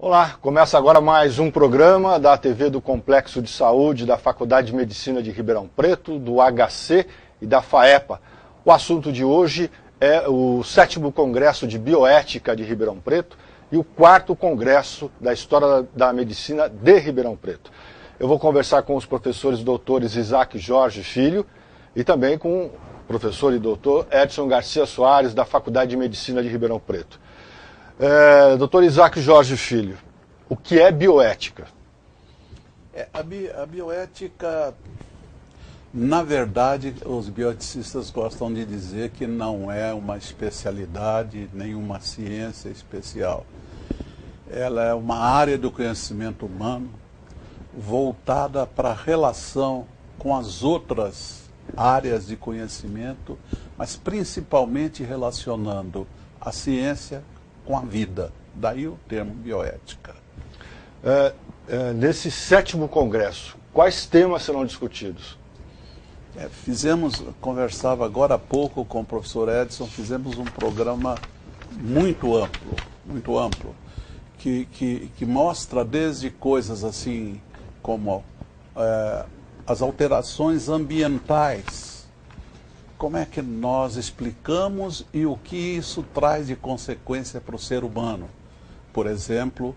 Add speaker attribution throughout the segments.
Speaker 1: Olá, começa agora mais um programa da TV do Complexo de Saúde da Faculdade de Medicina de Ribeirão Preto, do HC e da FAEPA. O assunto de hoje é o 7º Congresso de Bioética de Ribeirão Preto e o 4º Congresso da História da Medicina de Ribeirão Preto. Eu vou conversar com os professores doutores Isaac Jorge Filho e também com o professor e doutor Edson Garcia Soares, da Faculdade de Medicina de Ribeirão Preto. Doutor Isaac Jorge Filho, o que é bioética?
Speaker 2: A bioética, na verdade, os bioeticistas gostam de dizer que não é uma especialidade, nem uma ciência especial. Ela é uma área do conhecimento humano voltada para a relação com as outras áreas de conhecimento, mas principalmente relacionando a ciência com a vida. Daí o termo bioética.
Speaker 1: Nesse 7º Congresso, quais temas serão discutidos?
Speaker 2: Conversava agora há pouco com o professor Edson, fizemos um programa muito amplo, que mostra desde coisas assim como as alterações ambientais, como é que nós explicamos e o que isso traz de consequência para o ser humano. Por exemplo,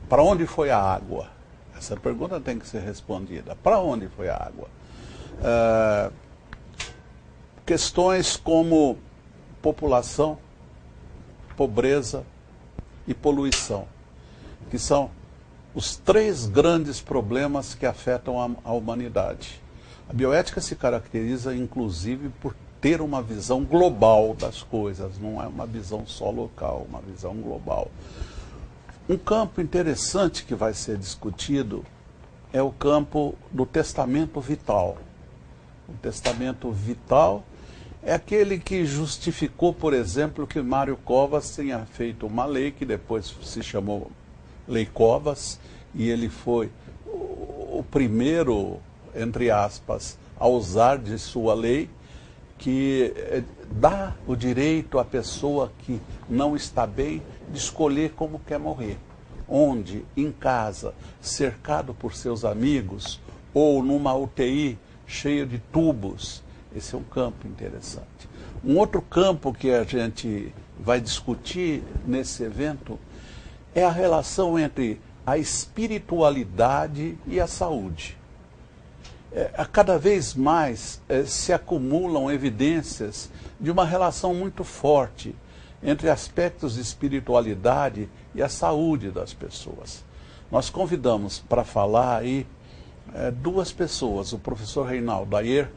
Speaker 2: para onde foi a água? Essa pergunta tem que ser respondida. Para onde foi a água? Questões como população, pobreza e poluição, que são os 3 grandes problemas que afetam a humanidade. A bioética se caracteriza, inclusive, por ter uma visão global das coisas, não é uma visão só local, uma visão global. Um campo interessante que vai ser discutido é o campo do testamento vital. O testamento vital é aquele que justificou, por exemplo, que Mário Covas tenha feito uma lei que depois se chamou Lei Covas, e ele foi o primeiro, entre aspas, a usar de sua lei, que dá o direito à pessoa que não está bem de escolher como quer morrer. Onde, em casa, cercado por seus amigos, ou numa UTI cheio de tubos. Esse é um campo interessante. Um outro campo que a gente vai discutir nesse evento é a relação entre a espiritualidade e a saúde. Cada vez mais se acumulam evidências de uma relação muito forte entre aspectos de espiritualidade e a saúde das pessoas. Nós convidamos para falar aí 2 pessoas, o professor Reinaldo Ayer,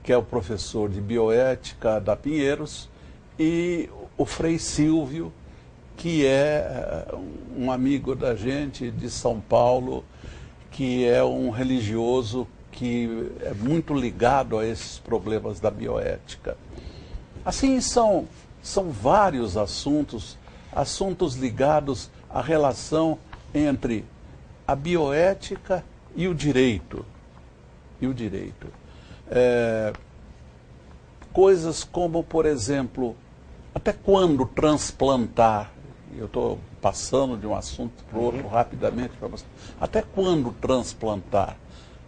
Speaker 2: que é o professor de bioética da Pinheiros, e o Frei Silvio, que é um amigo da gente de São Paulo, que é um religioso que é muito ligado a esses problemas da bioética. Assim, são vários assuntos ligados à relação entre a bioética e o direito. Coisas como, por exemplo, até quando transplantar? Eu estou passando de um assunto para o outro rapidamente para mostrar. Até quando transplantar?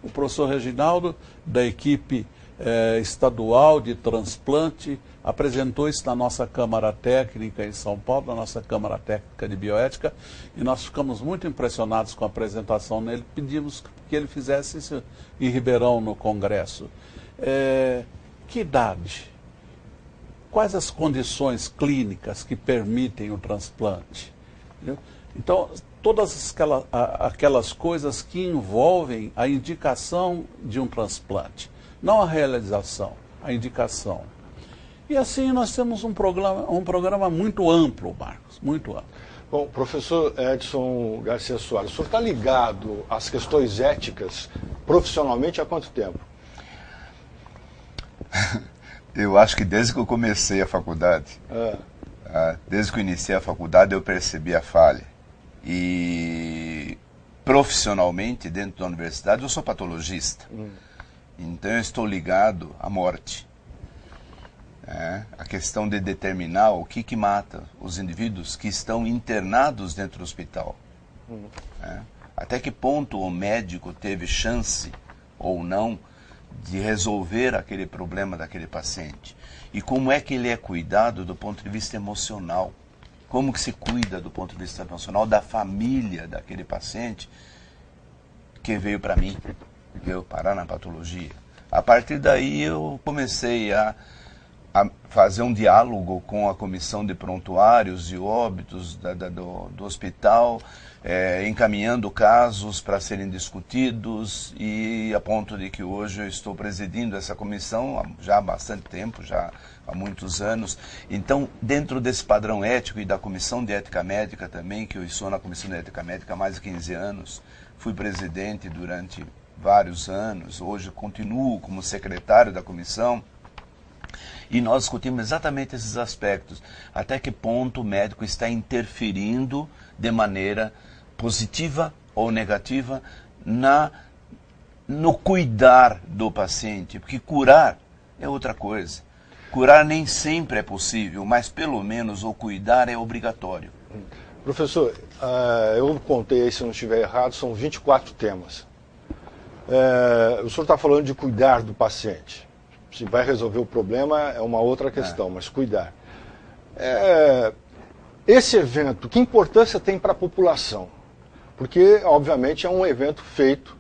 Speaker 2: O professor Reginaldo, da equipe estadual de transplante, apresentou isso na nossa Câmara Técnica em São Paulo, na nossa Câmara Técnica de Bioética, e nós ficamos muito impressionados com a apresentação nele. Pedimos que ele fizesse isso em Ribeirão, no Congresso. Que idade? Quais as condições clínicas que permitem o transplante? Entendeu? Então, todas aquelas coisas que envolvem a indicação de um transplante, não a realização, a indicação. E assim nós temos um programa muito amplo, Marcos, muito amplo.
Speaker 1: Bom, professor Edson Garcia Soares, o senhor está ligado às questões éticas profissionalmente há quanto tempo?
Speaker 3: Eu acho que desde que eu comecei a faculdade, desde que eu iniciei a faculdade, eu percebi a falha. E profissionalmente, dentro da universidade, eu sou patologista. Então eu estou ligado à morte. A questão de determinar o que mata os indivíduos que estão internados dentro do hospital. Até que ponto o médico teve chance ou não de resolver aquele problema daquele paciente? E como é que ele é cuidado do ponto de vista emocional? Como que se cuida do ponto de vista emocional da família daquele paciente que veio para mim, veio parar na patologia? A partir daí eu comecei a fazer um diálogo com a comissão de prontuários e óbitos do hospital, encaminhando casos para serem discutidos, e a ponto de que hoje eu estou presidindo essa comissão já há bastante tempo, já há muitos anos. Então, dentro desse padrão ético e da Comissão de Ética Médica também, que eu estou na Comissão de Ética Médica há mais de 15 anos, fui presidente durante vários anos, hoje continuo como secretário da comissão, e nós discutimos exatamente esses aspectos. Até que ponto o médico está interferindo de maneira positiva ou negativa no cuidar do paciente. Porque curar é outra coisa. Curar nem sempre é possível, mas pelo menos o cuidar é obrigatório.
Speaker 1: Professor, eu contei aí, se não estiver errado, são 24 temas. O senhor está falando de cuidar do paciente. Se vai resolver o problema é uma outra questão, mas cuidar. Esse evento, que importância tem para a população? Porque, obviamente, é um evento feito,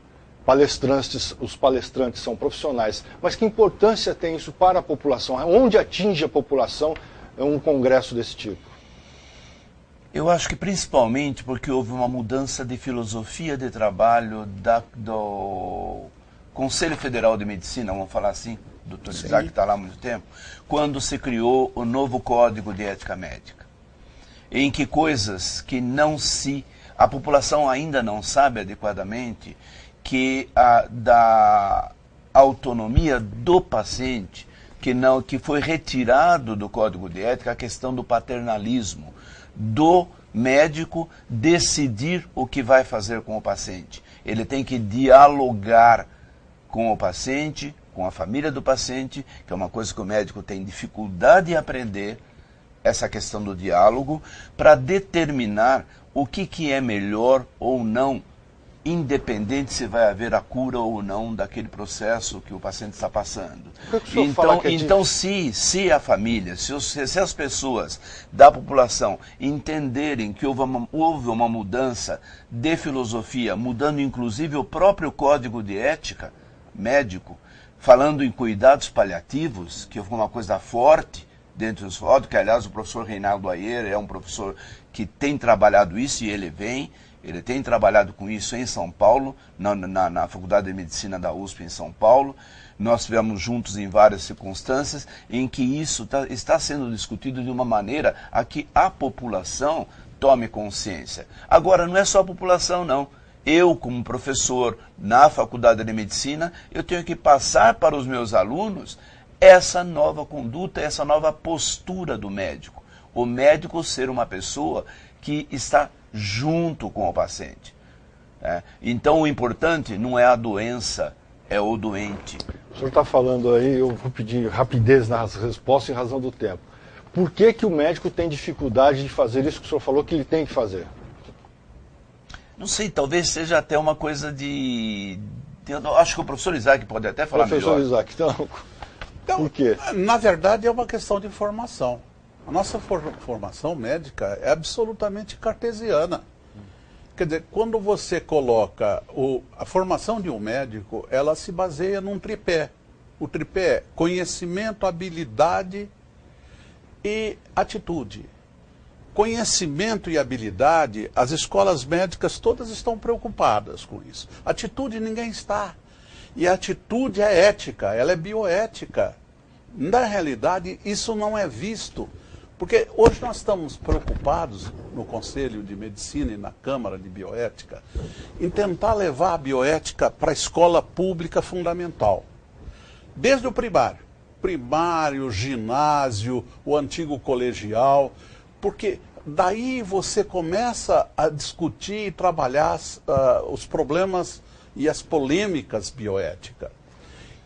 Speaker 1: os palestrantes são profissionais, mas que importância tem isso para a população? Onde atinge a população um congresso desse tipo?
Speaker 3: Eu acho que principalmente porque houve uma mudança de filosofia de trabalho do Conselho Federal de Medicina, vamos falar assim, Dr. Isaac, que está lá há muito tempo, quando se criou o novo Código de Ética Médica, em que coisas que a população ainda não sabe adequadamente, que da autonomia do paciente, que foi retirado do Código de Ética a questão do paternalismo, do médico decidir o que vai fazer com o paciente. Ele tem que dialogar com o paciente, com a família do paciente, que é uma coisa que o médico tem dificuldade em aprender, essa questão do diálogo, para determinar o que é melhor ou não, independente se vai haver a cura ou não daquele processo que o paciente está passando. Então, se a família, se as pessoas da população entenderem que houve uma mudança de filosofia, mudando inclusive o próprio Código de Ética médico, falando em cuidados paliativos, que foi uma coisa forte dentro dos códigos, que aliás o professor Reinaldo Ayer é um professor que tem trabalhado isso, e ele tem trabalhado com isso em São Paulo, na Faculdade de Medicina da USP em São Paulo. Nós estivemos juntos em várias circunstâncias em que isso está sendo discutido de uma maneira a que a população tome consciência. Agora, não é só a população, não. Eu, como professor na Faculdade de Medicina, eu tenho que passar para os meus alunos essa nova conduta, essa nova postura do médico. O médico ser uma pessoa que está junto com o paciente. Então, o importante não é a doença, é o doente.
Speaker 1: O senhor está falando aí, eu vou pedir rapidez nas respostas em razão do tempo. Por que o médico tem dificuldade de fazer isso que o senhor falou que ele tem que fazer?
Speaker 3: Não sei, talvez seja até uma coisa eu acho que o professor Isaac pode até falar melhor.
Speaker 1: Professor Isaac, então, por quê?
Speaker 2: Na verdade, é uma questão de formação. A nossa formação médica é absolutamente cartesiana. Quer dizer, quando você coloca a formação de um médico, ela se baseia num tripé. O tripé é conhecimento, habilidade e atitude. Conhecimento e habilidade, as escolas médicas todas estão preocupadas com isso. Atitude ninguém está. E a atitude é ética, ela é bioética. Na realidade, isso não é visto. Porque hoje nós estamos preocupados no Conselho de Medicina e na Câmara de Bioética em tentar levar a bioética para a escola pública fundamental. Desde o primário, ginásio, o antigo colegial, porque daí você começa a discutir e trabalhar os problemas e as polêmicas bioéticas.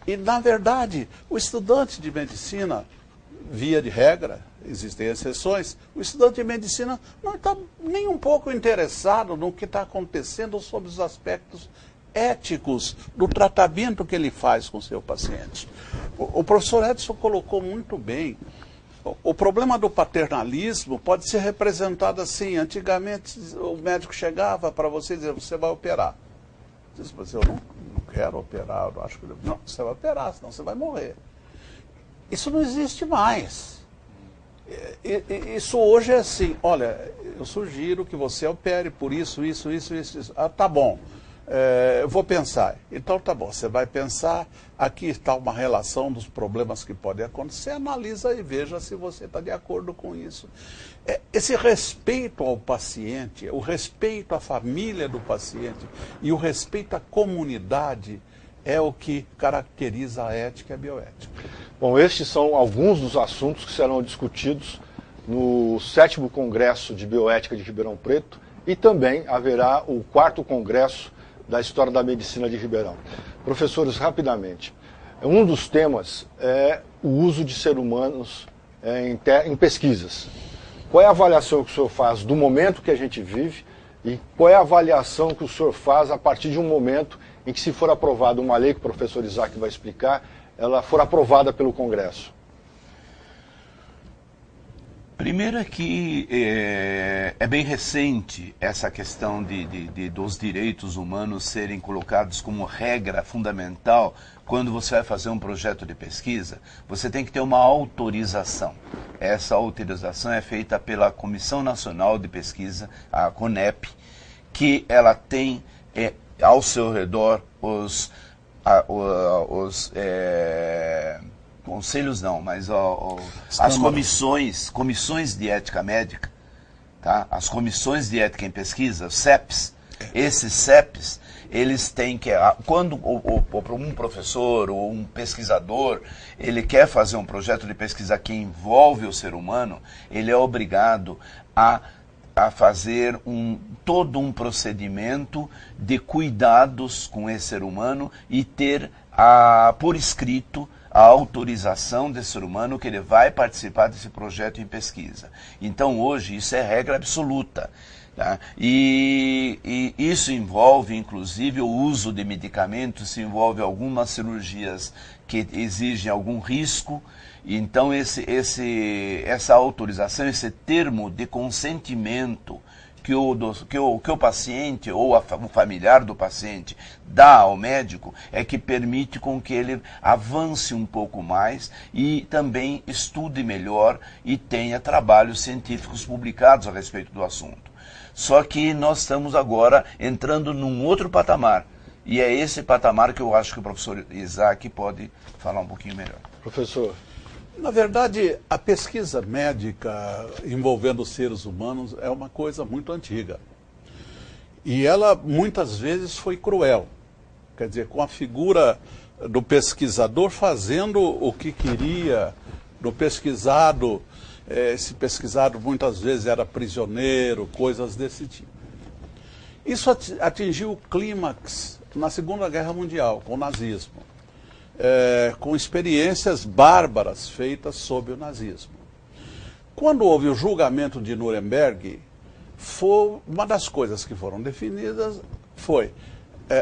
Speaker 2: E, na verdade, o estudante de medicina, via de regra, existem exceções, o estudante de medicina não está nem um pouco interessado no que está acontecendo sobre os aspectos éticos do tratamento que ele faz com o seu paciente. O professor Edson colocou muito bem. O problema do paternalismo pode ser representado assim. Antigamente o médico chegava para você e dizia, você vai operar. Você diz, eu não quero operar, eu acho que não, você vai operar, senão você vai morrer. Isso não existe mais. Isso hoje é assim, olha, eu sugiro que você opere por isso. Ah, tá bom. Eu vou pensar. Então tá bom, você vai pensar, aqui está uma relação dos problemas que podem acontecer, analisa e veja se você está de acordo com isso. Esse respeito ao paciente, o respeito à família do paciente e o respeito à comunidade é o que caracteriza a ética e a bioética.
Speaker 1: Bom, estes são alguns dos assuntos que serão discutidos no 7º Congresso de Bioética de Ribeirão Preto e também haverá o 4º Congresso da História da Medicina de Ribeirão. Professores, rapidamente, um dos temas é o uso de seres humanos em pesquisas. Qual é a avaliação que o senhor faz do momento que a gente vive e qual é a avaliação que o senhor faz a partir de um momento em que, se for aprovada uma lei, que o professor Isaac vai explicar, ela for aprovada pelo Congresso?
Speaker 3: Primeiro é que é bem recente essa questão dos direitos humanos serem colocados como regra fundamental. Quando você vai fazer um projeto de pesquisa, você tem que ter uma autorização. Essa autorização é feita pela Comissão Nacional de Pesquisa, a CONEP, que ela tem ao seu redor conselhos não, mas as comissões de ética médica, tá? As comissões de ética em pesquisa, CEPs, esses CEPs, eles têm que, quando um professor ou um pesquisador, ele quer fazer um projeto de pesquisa que envolve o ser humano, ele é obrigado a fazer todo um procedimento de cuidados com esse ser humano e ter por escrito a autorização desse ser humano que ele vai participar desse projeto em pesquisa. Então hoje isso é regra absoluta. Tá? E isso envolve inclusive o uso de medicamentos, isso envolve algumas cirurgias que exigem algum risco. Então essa autorização, esse termo de consentimento que o paciente ou o familiar do paciente dá ao médico é que permite com que ele avance um pouco mais e também estude melhor e tenha trabalhos científicos publicados a respeito do assunto. Só que nós estamos agora entrando num outro patamar e é esse patamar que eu acho que o professor Isaac pode falar um pouquinho melhor.
Speaker 1: Professor.
Speaker 2: Na verdade, a pesquisa médica envolvendo os seres humanos é uma coisa muito antiga. E ela, muitas vezes, foi cruel. Quer dizer, com a figura do pesquisador fazendo o que queria, do pesquisado. Esse pesquisado, muitas vezes, era prisioneiro, coisas desse tipo. Isso atingiu o clímax na Segunda Guerra Mundial, com o nazismo. Com experiências bárbaras feitas sob o nazismo. Quando houve o julgamento de Nuremberg, uma das coisas que foram definidas foi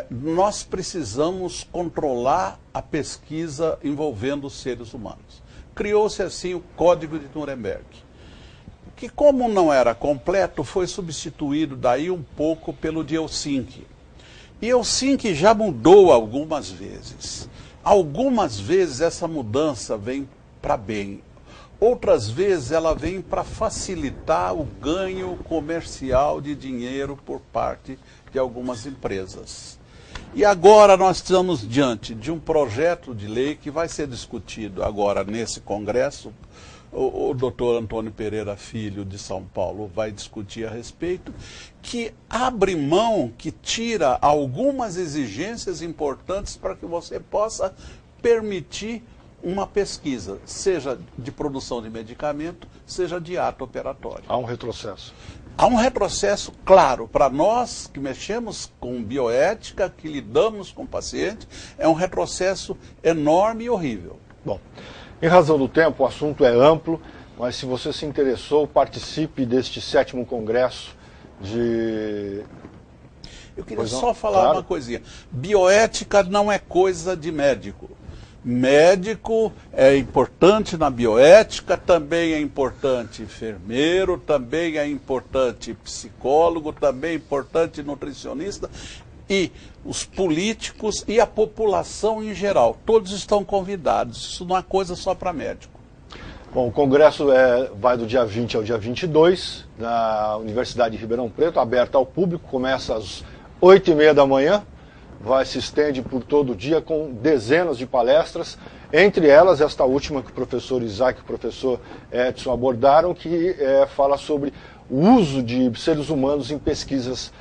Speaker 2: nós precisamos controlar a pesquisa envolvendo os seres humanos. Criou-se assim o Código de Nuremberg, que como não era completo, foi substituído daí um pouco pelo de Helsinki. E Helsinki já mudou algumas vezes. Algumas vezes essa mudança vem para bem, outras vezes ela vem para facilitar o ganho comercial de dinheiro por parte de algumas empresas. E agora nós estamos diante de um projeto de lei que vai ser discutido agora nesse Congresso. O doutor Antônio Pereira Filho, de São Paulo, vai discutir a respeito, que abre mão, que tira algumas exigências importantes para que você possa permitir uma pesquisa, seja de produção de medicamento, seja de ato operatório.
Speaker 1: Há um retrocesso.
Speaker 2: Há um retrocesso, claro, para nós que mexemos com bioética, que lidamos com o paciente, é um retrocesso enorme e horrível.
Speaker 1: Bom, em razão do tempo, o assunto é amplo, mas se você se interessou, participe deste 7º Congresso de...
Speaker 2: Eu queria só falar uma coisinha. Bioética não é coisa de médico. Médico é importante na bioética, também é importante enfermeiro, também é importante psicólogo, também é importante nutricionista, e os políticos e a população em geral. Todos estão convidados. Isso não é coisa só para médico.
Speaker 1: Bom, o congresso vai do dia 20 ao dia 22, na Universidade de Ribeirão Preto, aberto ao público, começa às 8h30 da manhã, se estende por todo o dia com dezenas de palestras, entre elas esta última que o professor Isaac e o professor Edson abordaram, que fala sobre o uso de seres humanos em pesquisas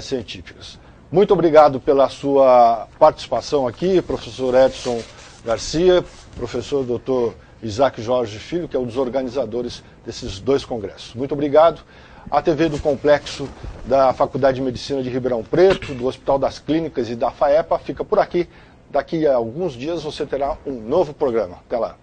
Speaker 1: científicas. Muito obrigado pela sua participação aqui, professor Edson Garcia, professor Dr. Isaac Jorge Filho, que é um dos organizadores desses 2 congressos. Muito obrigado. A TV do Complexo da Faculdade de Medicina de Ribeirão Preto, do Hospital das Clínicas e da FAEPA fica por aqui. Daqui a alguns dias você terá um novo programa. Até lá.